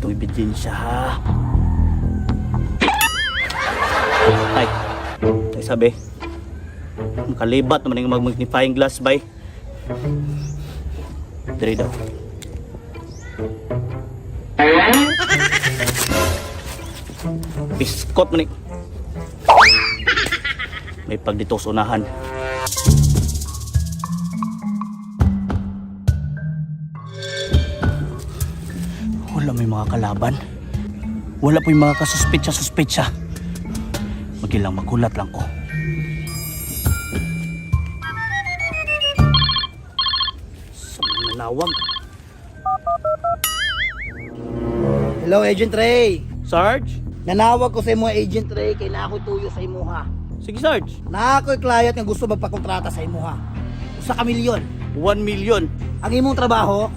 itong ebidensya ha. Ay, sabi makalibat naman yung mag-magnifying glass bay. Dari daw. Biskot man may pagdito sa unahan. Wala may mga kalaban. Wala po yung mga kasuspetsa. Magilang magulat lang ko. Sa mga nalawag. Hello, Agent Ray. Sarge? Nanawag ko sa imo, Agent Ray, kay na ako'y tuyo sa imuha. Sige Sarge. Na ako'y client nga gusto magpakontrata sa imuha. Usa ka milyon. 1 million. Ang imong trabaho,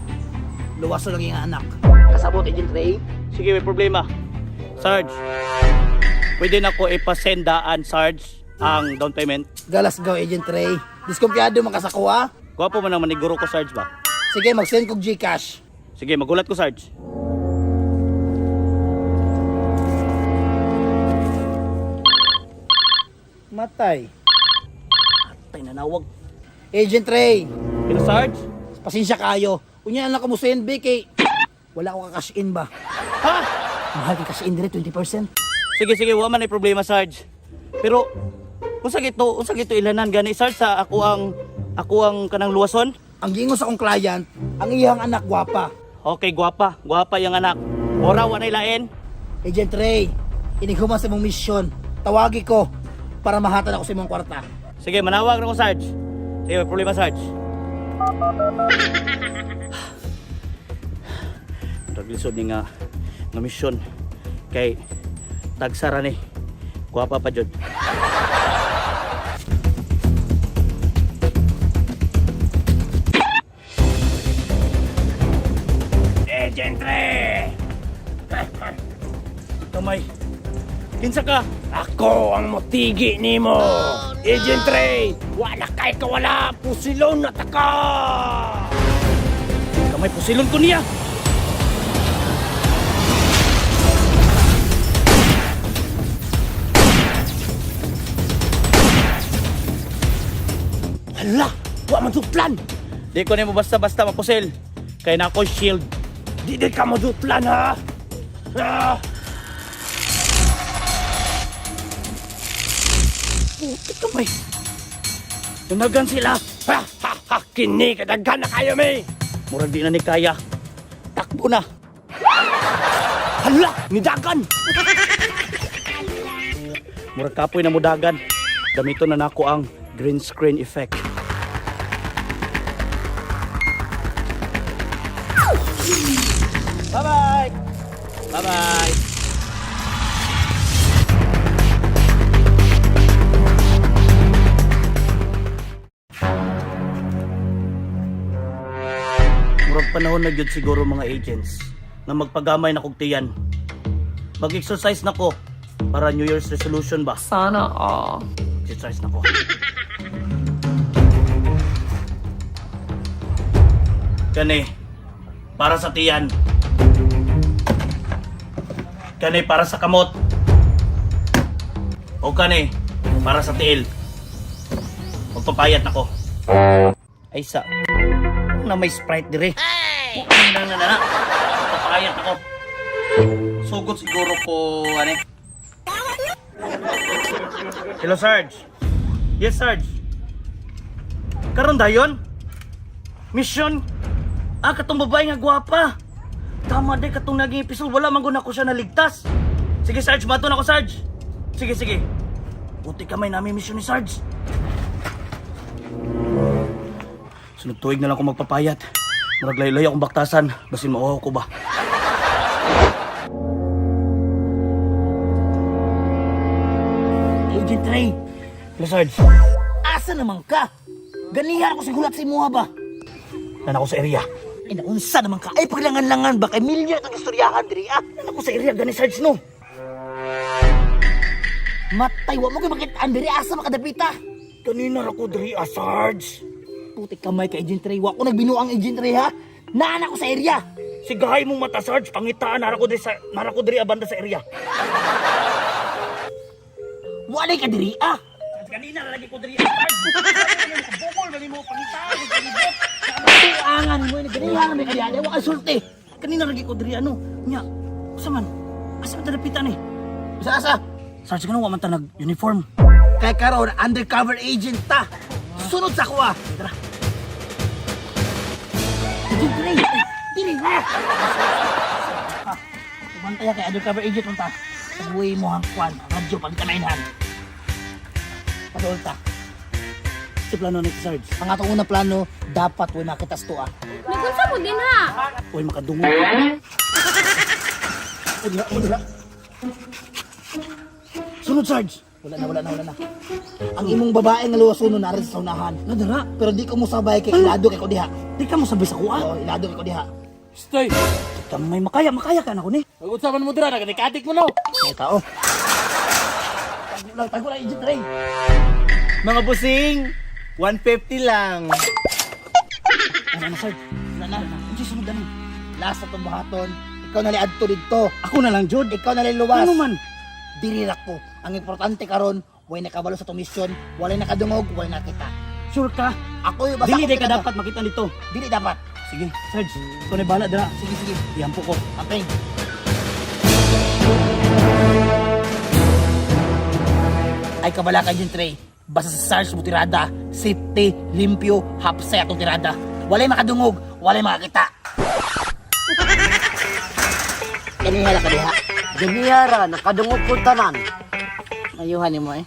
luwas lang yung anak. Kasabot, Agent Ray. Sige, may problema. Sarge, pwede na ko ipasendaan, Sarge, ang down payment. Galas gaw, Agent Ray. Diskumpiyado makasakuha. Gwapo man ang maniguro ko, Sarge ba? Sige, mag-send kog Gcash. Sige, magulat ko, Sarge. Matay. Tay, nanawag. Agent Ray, Pero Sarge? pasensya kayo. Unya anak ko mo send kay wala ko ka-cash in ba? Ha? Mahal kay cash in dire 20%. Sige, wa man ay problema, Sarge. Pero, unsa gito ilanan gani, Sarge, sa ako ang kanang luwason? Ang gingon sa akong client, ang iyang anak gwapa. Okay, gwapa yung anak. Ora, wa nay lain. Agent Ray, inighuman sa mong mission. Tawagi ko para mahatan ako sa imong kwarta. Sige, manawag na ko, Sarge. Sige, may problema, Sarge. Naglisod ni nga mission kay tagsara ni guwapa pa jud. Agent Ray! Kamay. Kinsa ka? Ako ang motigi nimo. Agent Ray, wala kay kawala, pusilon na taka. Kamay pusilon ko niya. Hala, wa man plan. Di ko nimo basta-basta mapusil. Kay na ako shield. Di ka plan ha. Ah. Puti kamay. Tunagan sila. Ha, ha, ha, kini kadaghan na kayo may. Murag di na ni kaya. Takbo na. Hala, nidagan. Murag kapoy na mudagan. Gamito na nako ang green screen effect. Bye-bye! Bye-bye! Murag panahon na gyud siguro mga agents na magpagamay na kog tiyan. Mag-exercise na ko para New Year's resolution ba? Sana all. Exercise na ko. Kani, para sa tiyan. Kani, para sa kamot. O kani, para sa tiil. Magpapayat na ko. Ay sa, na may Sprite dire. Hey! Na. Magpapayat na ko. Sugot siguro ko, ano. Hello, Sarge. Yes, Sarge. Karon dayon? Mission? Katong babae nga gwapa. Tama day katong naging episode, wala man gud ako siya naligtas. Sige, Sarge, mato na ako, Sarge. Sige. Buti kamay namin mission ni Sarge. Sunod tuig na lang ako magpapayat. Murag laylay akong baktasan, basin mauhaw ko ba. Agent Ray, Hello, Sarge. asa naman ka? Ganihan ako sigulat sa imuha ba? Nan ako sa area. Ay, naunsa naman ka? Ay, paglangan-langan ba? Kay milyon ang istoryahan diri, ah? Nan ako sa area, gani Sarge, no? Matay, wa mo kayo makitaan diri, asa makadapita? Kanina ako diri, Sarge. Putik kamay ka, Agent Ray. Wa ko nagbinuang Agent Ray, ha? Naan ako sa area. Sigahay mong mata, Sarge. Pangitaan, nara ko diri abanda sa area. Wala ka diri ah. Kanina na lagi ko diri, Sarge. Bukol, mali mo, pangitaan, panibot. Tuangan mo ni ganihan na may kadiyan. Wa ka sulti. Kanina lagi ko diri, ano? Nya, asa man? Asa man tanapitan eh? Asa? Sarge, kanang wa man ta nag-uniform. Kay karon undercover agent ta. Sunod sa kuha. Tara. Diri. Diri na. Bantaya kay undercover agent mo ta. Uwi mo ang kwan, radyo pagkanainhan. Padolta. Si plano ni Sarge. Ang atong unang plano, dapat way makita sa tuwa. Nagunsa mo din ha. Uy, makadungo. Wala. Sunod, Sarge. Wala na. Ang imong babae nga luwasuno na rin sa unahan. Nadara. Pero di ko mo sabay kay ilado kay ko diha. Di ka mo sabay sa kuha. Oo, ilado kay ko diha. Stoy! May makaya ka na ko ni. Pag-usapan mo dira, nagdikatik mo no! May tao. Tago lang, agent Ray. Mga busing, 150 lang. Ano na, Sarge? Wala na. Ano siya sunod ano? Last na itong buhaton. Ikaw na adto dito. Ako na lang, Jod. Ikaw na luwas. Ano man? Diri ra ko. Ang importante karon, way nakabalo sa itong mission, walay nakadungog, walay nakita. Sure ka? Ako yung basta Dili ko day ka kita- dapat makita dito. Dili dapat. Sige, Sarge. Ikaw na bahala, dara. Sige. Iyan po ko. Apeng. Ay kabala ka dyan, Trey. Basta sa SARS mo tirada, safety, limpyo, hapsay atong tirada. Walay makadungog, walay makakita. Kanihala ka diha. Ganiyara, nakadungog po tanan. Ayuhan mo eh.